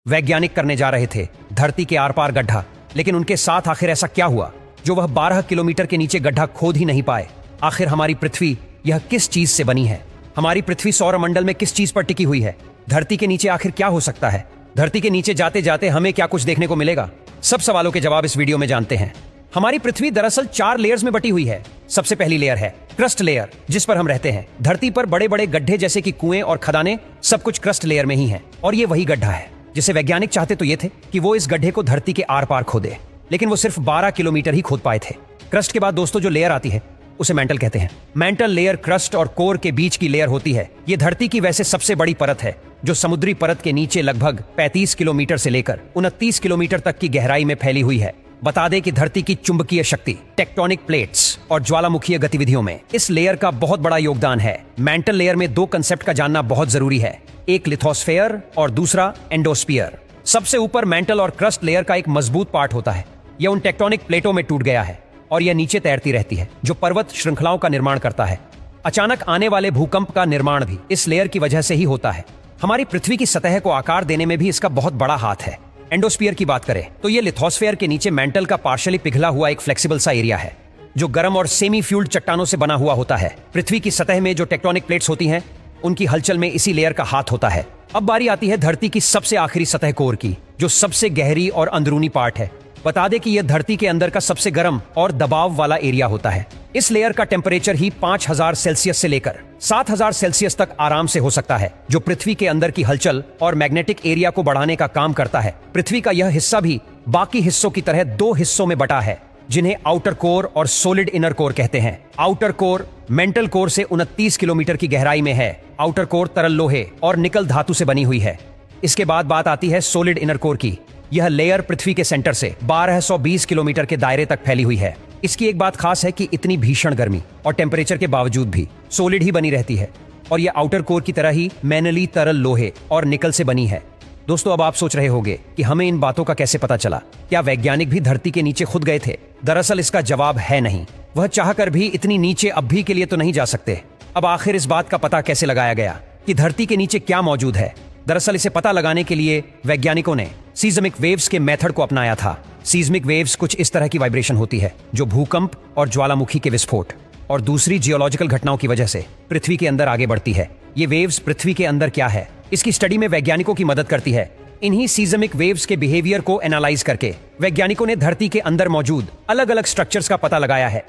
वैज्ञानिक करने जा रहे थे धरती के आर पार गड्ढा, लेकिन उनके साथ आखिर ऐसा क्या हुआ जो वह 12 किलोमीटर के नीचे गड्ढा खोद ही नहीं पाए। आखिर हमारी पृथ्वी यह किस चीज से बनी है? हमारी पृथ्वी सौरमंडल में किस चीज पर टिकी हुई है? धरती के नीचे आखिर क्या हो सकता है? धरती के नीचे जाते जाते हमें क्या कुछ देखने को मिलेगा? सब सवालों के जवाब इस वीडियो में जानते हैं। हमारी पृथ्वी दरअसल 4 लेयर्स में बटी हुई है। सबसे पहली लेयर है क्रस्ट लेयर, जिस पर हम रहते हैं। धरती पर बड़े बड़े गड्ढे जैसे कि कुएं और खदानें सब कुछ क्रस्ट लेयर में ही है, और ये वही गड्ढा है जिसे वैज्ञानिक चाहते तो ये थे कि वो इस गड्ढे को धरती के आर पार खोदे, लेकिन वो सिर्फ 12 किलोमीटर ही खोद पाए थे। क्रस्ट के बाद दोस्तों जो लेयर आती है उसे मेंटल कहते हैं। मेंटल लेयर क्रस्ट और कोर के बीच की लेयर होती है। ये धरती की वैसे सबसे बड़ी परत है, जो समुद्री परत के नीचे लगभग 35 किलोमीटर से लेकर 29 किलोमीटर तक की गहराई में फैली हुई है। बता दें कि धरती की चुंबकीय शक्ति, टेक्टोनिक प्लेट्स और ज्वालामुखीय गतिविधियों में इस लेयर का बहुत बड़ा योगदान है। मेंटल लेयर में 2 कंसेप्ट का जानना बहुत जरूरी है, एक लिथोस्फेयर और दूसरा एंडोस्फीयर। सबसे ऊपर मेंटल और क्रस्ट लेयर का एक मजबूत पार्ट होता है। यह उन टेक्टोनिक प्लेटों में टूट गया है और यह नीचे तैरती रहती है, जो पर्वत श्रृंखलाओं का निर्माण करता है। अचानक आने वाले भूकंप का निर्माण भी इस लेयर की वजह से ही होता है। हमारी पृथ्वी की सतह को आकार देने में भी इसका बहुत बड़ा हाथ है। एंडोस्फीयर की बात करें तो ये लिथोस्फेयर के नीचे मेंटल का पार्शियली पिघला हुआ एक फ्लेक्सिबल सा एरिया है, जो गर्म और सेमी फ्यूल्ड चट्टानों से बना हुआ होता है। पृथ्वी की सतह में जो टेक्टोनिक प्लेट्स होती हैं, उनकी हलचल में इसी लेयर का हाथ होता है। अब बारी आती है धरती की सबसे आखिरी सतह कोर की, जो सबसे गहरी और अंदरूनी पार्ट है। बता दें कि यह धरती के अंदर का सबसे गर्म और दबाव वाला एरिया होता है। इस लेयर का टेम्परेचर ही 5000 सेल्सियस से लेकर 7000 सेल्सियस तक आराम से हो सकता है, जो पृथ्वी के अंदर की हलचल और मैग्नेटिक एरिया को बढ़ाने का काम करता है। पृथ्वी का यह हिस्सा भी बाकी हिस्सों की तरह 2 हिस्सों में बटा है, जिन्हें आउटर कोर और सॉलिड इनर कोर कहते हैं। आउटर कोर मेंटल कोर से 29 किलोमीटर की गहराई में है। आउटर कोर तरल लोहे और निकल धातु से बनी हुई है। इसके बाद बात आती है सॉलिड इनर कोर की। यह लेयर पृथ्वी के सेंटर से 1220 किलोमीटर के दायरे तक फैली हुई है। इसकी एक बात खास है कि इतनी भीषण गर्मी और टेम्परेचर के बावजूद भी सॉलिड ही बनी रहती है, और यह आउटर कोर की तरह ही मैनली तरल लोहे और निकल से बनी है। दोस्तों, अब आप सोच रहे होंगे कि हमें इन बातों का कैसे पता चला? क्या वैज्ञानिक भी धरती के नीचे खुद गए थे? दरअसल इसका जवाब है नहीं। वह चाहकर भी इतनी नीचे अब भी के लिए तो नहीं जा सकते। अब आखिर इस बात का पता कैसे लगाया गया कि धरती के नीचे क्या मौजूद है? दरअसल इसे पता लगाने के लिए वैज्ञानिकों ने सीज़मिक वेव्स के मेथड को अपनाया था। सीज़मिक वेव्स कुछ इस तरह की वाइब्रेशन होती है, जो भूकंप और ज्वालामुखी के विस्फोट और दूसरी जियोलॉजिकल घटनाओं की वजह से पृथ्वी के अंदर आगे बढ़ती है। ये वेव्स पृथ्वी के अंदर क्या है, इसकी स्टडी में वैज्ञानिकों की मदद करती है। इन्हीं सीज़मिक वेव्स के बिहेवियर को एनालाइज करके वैज्ञानिकों ने धरती के अंदर मौजूद अलग अलग स्ट्रक्चर्स का पता लगाया है।